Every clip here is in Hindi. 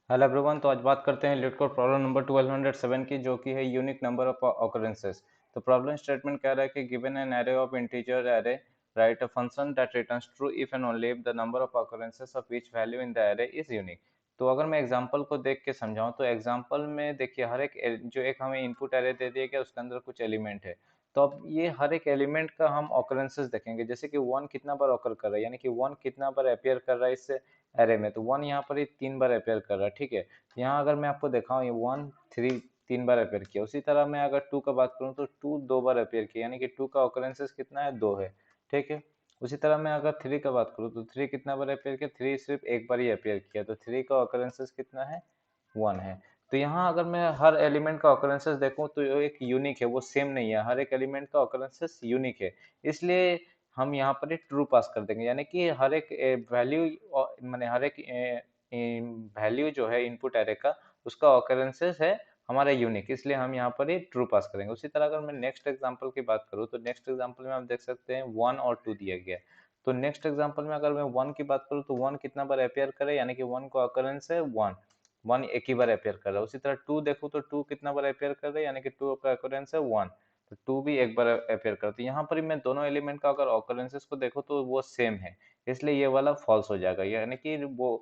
Hello everyone. तो आज बात करते हैं लीड कोड प्रॉब्लम नंबर 1207 की, जो कि है यूनिक नंबर ऑफ ऑकरेंसेस। तो प्रॉब्लम स्टेटमेंट कह रहा है कि given an array of integer array right a function that returns true if and only if the number of occurrences of each value in the array is unique. तो अगर मैं एग्जांपल को देख के समझाऊं तो एग्जांपल में देखिए, हर एक जो एक हमें इनपुट एरे दे दिया गया उसके अंदर कुछ एलिमेंट है। तो अब ये हर एक एलिमेंट का हम ऑकरेंसेस देखेंगे, जैसे कि वन कितना बार ऑकर कर रहा है, यानी कि वन कितना बार अपियर कर रहा है इस एरे में। तो वन यहाँ पर ही 3 बार अपेयर कर रहा है, ठीक है। यहाँ अगर मैं आपको दिखाऊं, ये 1 3 3 बार अपेयर किया। उसी तरह मैं अगर 2 का बात करूं तो 2 2 बार अपेयर किया, यानी कि 2 का ऑकरेंसेस कितना है, 2 है, ठीक है। उसी तरह मैं अगर 3 का बात करूं तो 3 कितना बार अपेयर किया, 3 सिर्फ एक बार ही अपेयर किया, तो 3 का ऑकरेंसेस कितना है, 1 है। तो यहाँ अगर मैं हर एलिमेंट का ऑकरेंसेस देखूं तो ये एक यूनिक है, वो सेम नहीं है, हर एक एलिमेंट का ऑकरेंसेस यूनिक है। इसलिए हम यहाँ पर एक ट्रू पास कर देंगे, यानी कि हर एक वैल्यू, माने हर एक वैल्यू जो है इनपुट एरे का, उसका ऑकरेंसेस है हमारा यूनिक, इसलिए हम यहाँ पर ही ट्रू पास करेंगे। उसी तरह अगर मैं नेक्स्ट एग्जांपल की बात करूँ तो नेक्स्ट एग्जांपल में आप देख सकते हैं 1 और 2 दिया गया है। तो नेक्स्ट एग्जांपल में अगर मैं 1 की बात करूँ तो 1 कितना बार अपेयर करे, यानी कि 1 का ऑकरेंस है 1, 1 एक ही बार अपेयर कर रहा है। उसी तरह 2 देखो तो 2 कितना बार अपेयर कर रहा है, यानी कि 2 का ऑकरेंस है 1, तो 2 भी एक बार अपेयर करती है। यहाँ पर मैं दोनों एलिमेंट का अगर ऑकरेंसेस को देखो तो वो सेम है, इसलिए ये वाला फॉल्स हो जाएगा, यानी कि वो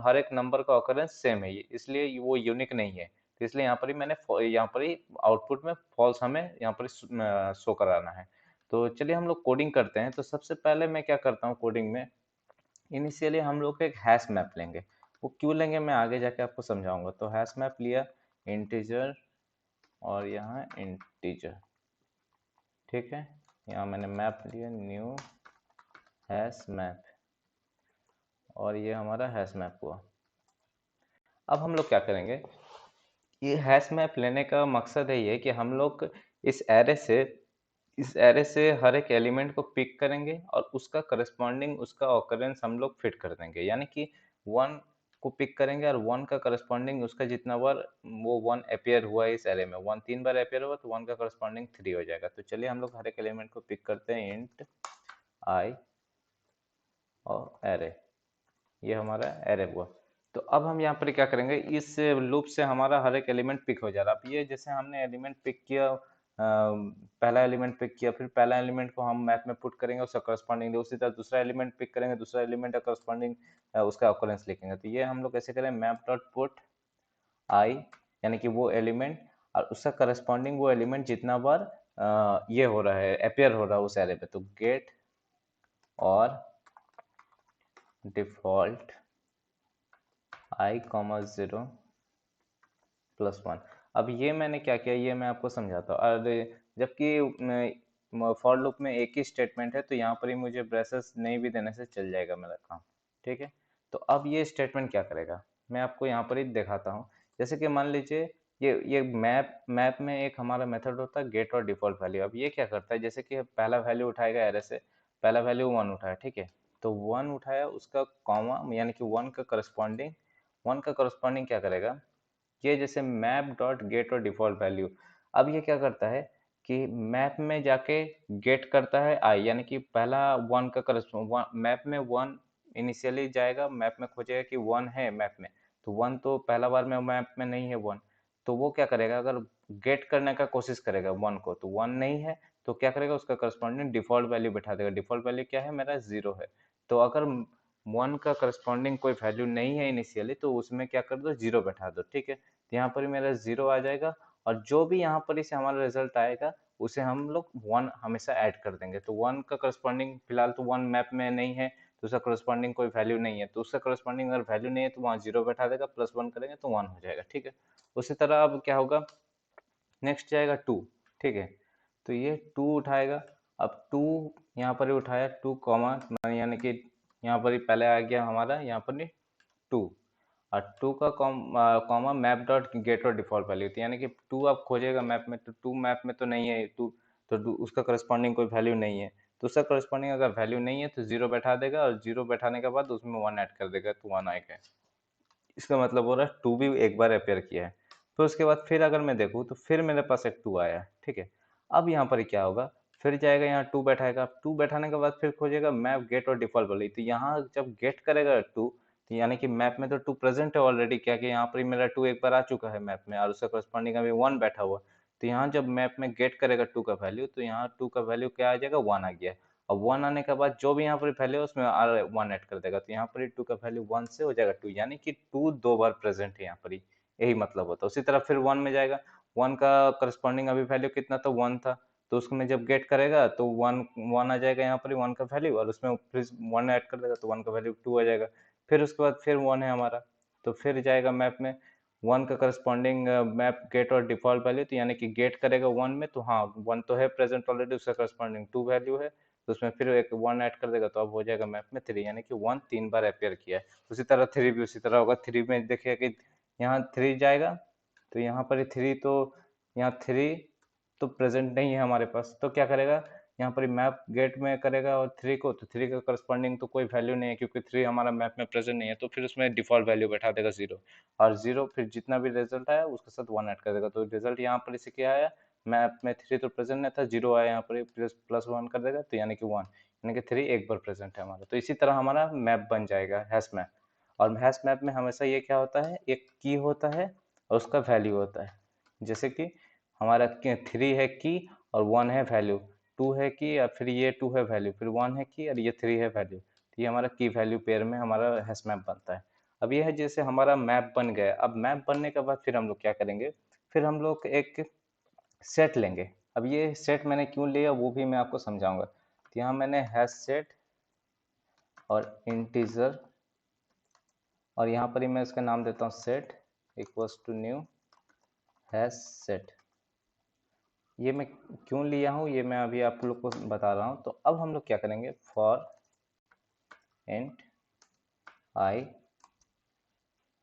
हर एक नंबर का ऑकरेंस सेम है, इसलिए वो यूनिक नहीं है। तो इसलिए यहाँ पर ही मैंने यहाँ पर ही आउटपुट में फॉल्स हमें यहाँ पर शो कराना है। तो चलिए हम लोग कोडिंग करते हैं। तो सबसे पहले मैं क्या करता हूँ कोडिंग में, इनिशियली हम लोग एक हैश मैप लेंगे। वो क्यों लेंगे मैं आगे जाके आपको समझाऊंगा। तो हैश मैप लिया, इंटीजर और यहाँ इंटीजर, ठीक है। यहाँ मैंने मैप लिया, न्यू हैश मैप, और ये हमारा हैश मैप हुआ। अब हम लोग क्या करेंगे, ये हैश मैप लेने का मकसद है ये कि हम लोग इस एरे से इस एरे से हर एक एलिमेंट को पिक करेंगे और उसका करस्पॉन्डिंग उसका ऑकरेंस हम लोग फिट कर देंगे, यानी कि वन को पिक करेंगे और वन का करस्पॉन्डिंग उसका जितना बार वो वन अपेयर हुआ है इस एरे में, वन 3 बार अपेयर हुआ तो वन का करस्पॉन्डिंग 3 हो जाएगा। तो चलिए हम लोग हर एक एलिमेंट को पिक करते हैं, इंट आई और एरे, ये हमारा एरे हुआ। तो अब हम यहाँ पर क्या करेंगे, इस लूप से हमारा हर एक एलिमेंट पिक हो जा रहा है। अब ये जैसे हमने एलिमेंट पिक किया, पहला एलिमेंट पिक किया, फिर पहला एलिमेंट को हम मैप में पुट करेंगे, उसका करस्पॉन्डिंग उसी तरह दूसरा एलिमेंट पिक करेंगे, दूसरा एलिमेंट का करस्पॉन्डिंग उसका ऑकरेंस लिखेंगे। तो ये हम लोग कैसे करें, मैप डॉट पुट आई, यानी कि वो एलिमेंट और उसका करस्पॉन्डिंग वो एलिमेंट जितना बार ये हो रहा है, अपेयर हो रहा है उस एरे पे। तो गेट और डिफॉल्ट आई कॉमा 0 प्लस 1। अब ये मैंने क्या किया, ये मैं आपको समझाता हूँ। और जबकि फॉर लूप में एक ही स्टेटमेंट है, तो यहाँ पर ही मुझे ब्रेसेस नहीं भी देने से चल जाएगा मेरा काम, ठीक है। तो अब ये स्टेटमेंट क्या करेगा, मैं आपको यहाँ पर ही दिखाता हूँ। जैसे कि मान लीजिए ये मैप में एक हमारा मेथड होता है गेट और डिफॉल्ट वैल्यू। अब ये क्या करता है, जैसे कि पहला वैल्यू उठाएगा एरे से, पहला वैल्यू 1 उठाया, ठीक है। तो 1 उठाया, उसका कॉमा यानी कि 1 का करस्पॉन्डिंग क्या करेगा, ये जैसे मैप डॉट गेट और डिफॉल्ट वैल्यू। अब ये क्या करता है कि मैप में जाके गेट करता है आई, यानी कि पहला 1 का करस्पॉन्ड मैप में 1 इनिशियली जाएगा, मैप में खोजेगा कि 1 है मैप में। तो 1 तो पहला बार में मैप में नहीं है 1, तो वो क्या करेगा, अगर गेट करने का कोशिश करेगा 1 को, तो 1 नहीं है, तो क्या करेगा, उसका करस्पॉन्डिंग डिफॉल्ट वैल्यू बैठा देगा। डिफॉल्ट वैल्यू क्या है, मेरा 0 है। तो अगर 1 का करस्पॉन्डिंग कोई वैल्यू नहीं है इनिशियली, तो उसमें क्या कर दो, 0 बैठा दो, ठीक है। तो यहाँ पर मेरा 0 आ जाएगा, और जो भी यहाँ पर इसे हमारा रिजल्ट आएगा उसे हम लोग 1 हमेशा ऐड कर देंगे। तो 1 का करस्पॉन्डिंग फिलहाल तो 1 मैप में नहीं है, तो उसका करस्पॉन्डिंग कोई वैल्यू नहीं है, तो उसका करस्पॉन्डिंग अगर वैल्यू नहीं है तो वहाँ 0 बैठा देगा, प्लस 1 करेंगे तो 1 हो जाएगा, ठीक है। उसी तरह अब क्या होगा, नेक्स्ट जाएगा 2, ठीक है। तो ये 2 उठाएगा। अब 2 यहाँ पर ही उठाया, 2 कॉमा, यानी कि यहाँ पर ही पहले आ गया हमारा यहाँ पर 2, और 2 का कॉमा मैप डॉट गेट और डिफॉल्ट वैल्यू थी, यानी कि 2 आप खोजेगा मैप में, तो 2 मैप में तो नहीं है 2, तो उसका करस्पॉन्डिंग कोई वैल्यू नहीं है। तो उसका करस्पॉन्डिंग अगर वैल्यू नहीं है तो 0 बैठा देगा, और 0 बैठाने के बाद उसमें 1 ऐड कर देगा, तो 1 आएगा। इसका मतलब हो रहा है 2 भी एक बार अपेयर किया है। फिर उसके बाद फिर अगर मैं देखूँ तो फिर मेरे पास एक 2 आया है, ठीक है। अब यहाँ पर क्या होगा, फिर जाएगा यहाँ 2 बैठाएगा, 2 बैठाने के बाद फिर खोजेगा मैप गेट और डिफॉल्ट वैल्यू। तो यहाँ जब गेट करेगा 2, तो यानी कि मैप में तो 2 प्रेजेंट है ऑलरेडी, क्या कि यहाँ पर मेरा 2 एक बार आ चुका है मैप में और उसका करस्पॉन्डिंग अभी 1 बैठा हुआ। तो यहाँ जब मैप में गेट करेगा 2 का वैल्यू, तो यहाँ 2 का वैल्यू क्या आ जाएगा, 1 आ गया। और 1 आने के बाद जो भी यहाँ पर वैल्यू है उसमें 1 ऐड कर देगा, तो यहाँ पर 2 का वैल्यू 1 से हो जाएगा 2, यानी कि 2 दो बार प्रेजेंट है यहाँ पर, यही मतलब होता है। उसी तरह फिर 1 में जाएगा, 1 का करस्पॉन्डिंग अभी वैल्यू कितना था, 1 था, तो उसमें जब गेट करेगा तो 1 आ जाएगा यहाँ पर 1 का वैल्यू, और उसमें फिर 1 ऐड कर देगा तो 1 का वैल्यू 2 आ जाएगा। फिर उसके बाद फिर 1 है हमारा, तो फिर जाएगा मैप में 1 का करस्पॉन्डिंग मैप गेट और डिफॉल्ट वैल्यू, तो यानी कि गेट करेगा 1 में, तो हाँ 1 तो है प्रेजेंट ऑलरेडी, उसका करस्पॉन्डिंग 2 वैल्यू है, तो उसमें फिर एक 1 ऐड कर देगा, तो अब हो जाएगा मैप में 3, यानी कि 1 3 बार अपेयर किया है। उसी तरह 3 भी उसी तरह होगा। 3 में देखिए कि यहाँ 3 जाएगा, तो यहाँ पर 3, तो यहाँ 3 तो प्रेजेंट नहीं है हमारे पास, तो क्या करेगा, यहाँ पर मैप गेट में करेगा और 3 को, तो 3 का करस्पॉन्डिंग तो कोई वैल्यू नहीं है क्योंकि 3 हमारा मैप में प्रेजेंट नहीं है, तो फिर उसमें डिफॉल्ट वैल्यू बैठा देगा 0, और 0 फिर जितना भी रिजल्ट आया उसके साथ 1 ऐड कर देगा, तो रिजल्ट यहाँ पर इसे क्या आया, मैप में 3 तो प्रेजेंट नहीं था, 0 आया, यहाँ पर प्लस 1 कर देगा, तो यानी कि 1, यानी कि 3 एक बार प्रेजेंट है हमारा। तो इसी तरह हमारा मैप बन जाएगा, हैश मैप। और हैश मैप में हमेशा ये क्या होता है, एक की होता है और उसका वैल्यू होता है। जैसे कि हमारा 3 है की और 1 है वैल्यू, 2 है की और फिर ये 2 है वैल्यू, फिर 1 है की और ये 3 है वैल्यू, तो ये हमारा की वैल्यू पेयर में हमारा हैश मैप बनता है। अब ये है जैसे हमारा मैप बन गया। अब मैप बनने के बाद फिर हम लोग क्या करेंगे, फिर हम लोग एक सेट लेंगे। अब ये सेट मैंने क्यों लिया वो भी मैं आपको समझाऊंगा। तो यहाँ मैंने हैश सेट और इंटीजर, और यहाँ पर ही मैं इसका नाम देता हूँ set equals to new hash set. ये मैं क्यों लिया हूँ ये मैं अभी आप लोग को बता रहा हूँ। तो अब हम लोग क्या करेंगे, फॉर इंट आई,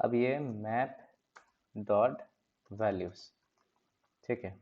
अब ये मैप डॉट वैल्यूज, ठीक है।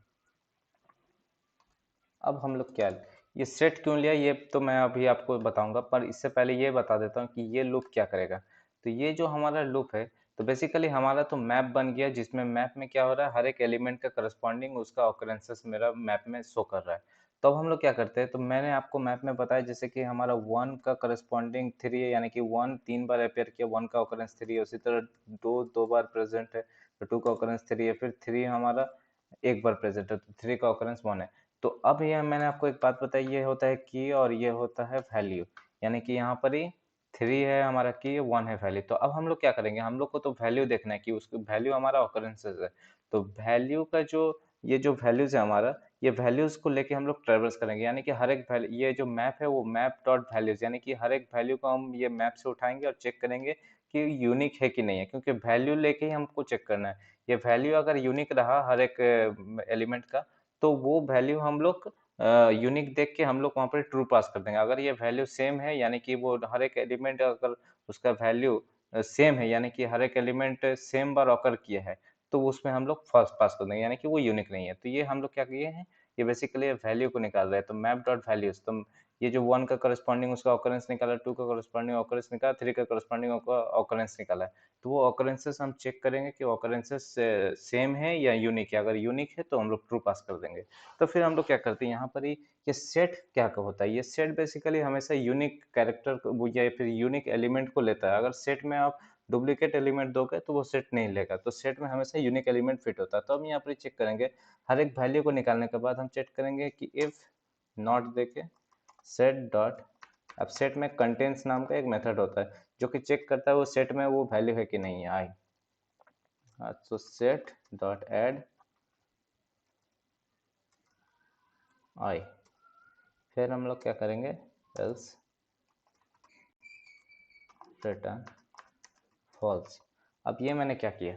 अब हम लोग क्या, ये सेट क्यों लिया ये तो मैं अभी आपको बताऊंगा, पर इससे पहले ये बता देता हूँ कि ये लूप क्या करेगा। तो ये जो हमारा लूप है, तो बेसिकली हमारा तो मैप बन गया, जिसमें मैप में क्या हो रहा है, हर एक एलिमेंट का करस्पॉन्डिंग उसका ऑकरेंसेस मेरा मैप में शो कर रहा है। तो अब हम लोग क्या करते हैं, तो मैंने आपको मैप में बताया जैसे कि हमारा 1 का करस्पॉन्डिंग 3 है, यानी कि 1 3 बार अपेयर किया, 1 का ऑकरेंस 3 है। उसी तरह 2 2 बार प्रेजेंट है, तो 2 का ऑकरेंस 3 है, फिर 3 हमारा एक बार प्रेजेंट है, तो 3 का ऑकरेंस 1 है। तो अब ये मैंने आपको एक बात बताई, ये होता है की और ये होता है वैल्यू, यानी कि यहाँ पर ही 3 है हमारा की, 1 है वैल्यू। तो अब हम लोग क्या करेंगे, हम लोग को तो वैल्यू देखना है कि उसकी वैल्यू हमारा ऑकरेंसेस है। तो वैल्यू का जो ये जो वैल्यूज है हमारा, ये वैल्यूज को लेके हम लोग ट्रेवर्स करेंगे, यानी कि हर एक वैल्यू, ये जो मैप है वो मैप डॉट वैल्यूज, यानी कि हर एक वैल्यू को हम ये मैप से उठाएंगे और चेक करेंगे कि यूनिक है कि नहीं है, क्योंकि वैल्यू लेके ही हमको चेक करना है। ये वैल्यू अगर यूनिक रहा हर एक एलिमेंट का, तो वो वैल्यू हम लोग यूनिक देख के हम लोग वहाँ पर ट्रू पास कर देंगे। अगर ये वैल्यू सेम है, यानी कि वो हर एक एलिमेंट अगर उसका वैल्यू सेम है, यानी कि हर एक एलिमेंट सेम बार ऑकर किया है, तो उसमें हम लोग फर्स्ट पास कर देंगे, यानी कि वो यूनिक नहीं है। तो ये हम लोग क्या किए हैं, ये बेसिकली वैल्यू को निकाल रहे हैं। तो मैप डॉट वैल्यूज, तो ये जो 1 का करस्पॉन्डिंग उसका ऑकरेंस निकाला, 2 का करस्पॉन्डिंग ऑकरेंस निकाला, 3 का करस्पॉन्डिंग ऑकरेंस निकाला है। तो वो ऑकरेंसेस हम चेक करेंगे कि ऑकरेंसेस सेम है या यूनिक है। अगर यूनिक है तो हम लोग ट्रू पास कर देंगे। तो फिर हम लोग क्या करते हैं, यहाँ पर ही ये सेट क्या का होता है, ये सेट बेसिकली हमेशा यूनिक कैरेक्टर या फिर यूनिक एलिमेंट को लेता है। अगर सेट में आप डुप्लीकेट एलिमेंट दोगे तो वो सेट नहीं लेगा, तो सेट में हमेशा यूनिक एलिमेंट फिट होता है। तो हम यहाँ पर चेक करेंगे, हर एक वैल्यू को निकालने के बाद हम चेक करेंगे कि इफ नॉट देके सेट डॉट, अब सेट में कंटेंट्स नाम का एक मेथड होता है जो कि चेक करता है वो सेट में वो वैल्यू है कि नहीं है आई। तो सेट डॉट एड आई, फिर हम लोग क्या करेंगे, एल्स रिटर्न फॉल्स। अब ये मैंने क्या किया,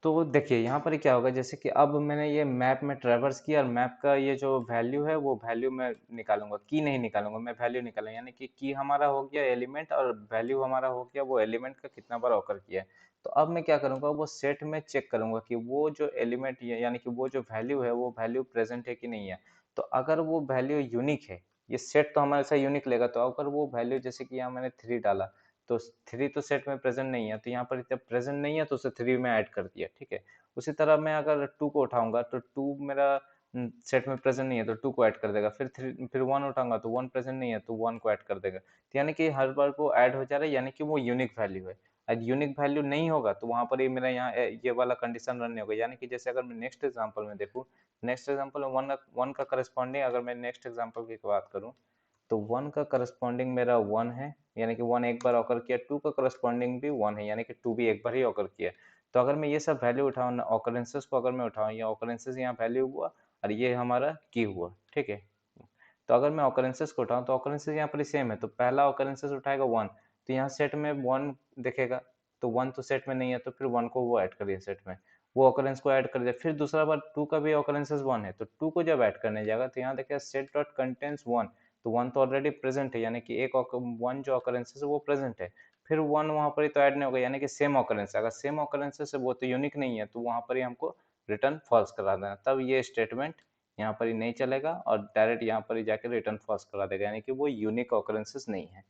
तो देखिए यहाँ पर क्या होगा, जैसे कि अब मैंने ये मैप में ट्रेवर्स किया और मैप का ये जो वैल्यू है वो वैल्यू मैं निकालूंगा, की नहीं निकालूंगा, मैं वैल्यू निकालूंगा, यानी कि की हमारा हो गया एलिमेंट और वैल्यू हमारा हो गया वो एलिमेंट का कितना बार ऑकर किया है। तो अब मैं क्या करूंगा, वो सेट में चेक करूंगा कि वो जो एलिमेंट यानी कि वो जो वैल्यू है वो वैल्यू प्रेजेंट है कि नहीं है। तो अगर वो वैल्यू यूनिक है, ये सेट तो हमारे यूनिक लेगा, तो अगर वो वैल्यू जैसे कि यहाँ मैंने 3 डाला, तो 3 तो सेट में प्रेजेंट नहीं है, तो यहाँ पर जब प्रेजेंट नहीं है तो उसे 3 में ऐड कर दिया, ठीक है। उसी तरह मैं अगर 2 को उठाऊंगा तो 2 मेरा सेट में प्रेजेंट नहीं है तो 2 को ऐड कर देगा, फिर 1 उठाऊंगा तो 1 प्रेजेंट नहीं है तो 1 को ऐड कर देगा। तो यानी कि हर बार वो ऐड हो जा रहा है, यानी कि वो यूनिक वैल्यू है। यूनिक वैल्यू नहीं होगा तो वहाँ पर ये मेरा यहाँ ये वाला कंडीशन रन नहीं होगा। यानी कि जैसे अगर मैं नेक्स्ट एग्जांपल में देखूँ, नेक्स्ट एग्जांपल में वन का करस्पॉन्डिंग अगर मैं नेक्स्ट एग्जांपल की बात करूँ तो वन का करस्पॉन्डिंग मेरा वन है, यानी कि वन एक बार ऑकर किया, टू का करस्पॉन्डिंग भी वन है, यानी कि टू भी एक बार ही ऑकर किया। तो अगर मैं ये सब वैल्यू उठाऊँ, ऑकरेंसेस को अगर मैं उठाऊँ, ये ऑकरेंसेस यहाँ वैल्यू हुआ और ये हमारा की हुआ, ठीक है। तो अगर मैं ऑकरेंसेस को उठाऊँ तो ऑकरेंसेस यहाँ पर सेम है, तो पहला ऑकरेंसेस उठाएगा वन, तो यहाँ सेट में वन दिखेगा, तो वन तो सेट में नहीं है, तो फिर वन को वो ऐड कर दिया सेट में, वो ऑकरेंस को ऐड कर दिया। फिर दूसरा बार टू का भी ऑकरेंसेस वन है, तो टू को जब ऐड करने जाएगा तो यहाँ देखिए सेट डॉट कंटेंट्स वन, तो वन तो ऑलरेडी प्रेजेंट है, यानी कि एक वन जो ऑकरेंसेस है वो प्रेजेंट है, फिर वन वहाँ पर ही तो ऐड नहीं होगा, यानी कि सेम ऑकरेंस, अगर सेम ऑकरेंसेस है वो तो यूनिक नहीं है, तो वहाँ पर ही हमको रिटर्न फॉल्स करा देना, तब ये स्टेटमेंट यहाँ पर ही नहीं चलेगा और डायरेक्ट यहाँ पर ही जाकर रिटर्न फॉल्स करा देगा, यानी कि वो यूनिक ऑकरेंसेस नहीं है।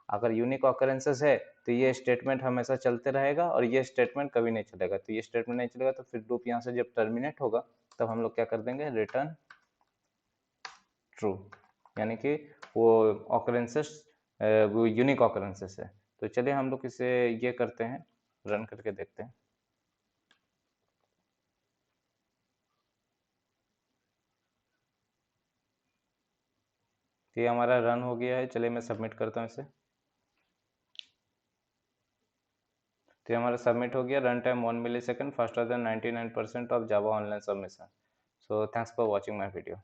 अगर यूनिक ऑकरेंसेस है तो ये स्टेटमेंट हमेशा चलते रहेगा और ये स्टेटमेंट कभी नहीं चलेगा, तो ये स्टेटमेंट नहीं चलेगा तो फिर लूप यहाँ से जब टर्मिनेट होगा तब हम लोग क्या कर देंगे, रिटर्न ट्रू, यानी कि वो ऑकरेंसेस वो यूनिक ऑकरेंसेस है। तो चलिए हम लोग इसे ये करते हैं, रन करके देखते हैं। तो ये हमारा रन हो गया है, चलिए मैं सबमिट करता हूँ इसे। तो ये हमारा सबमिट हो गया, run time 1 millisecond, faster than 99% of Java online submission. So thanks for watching my video.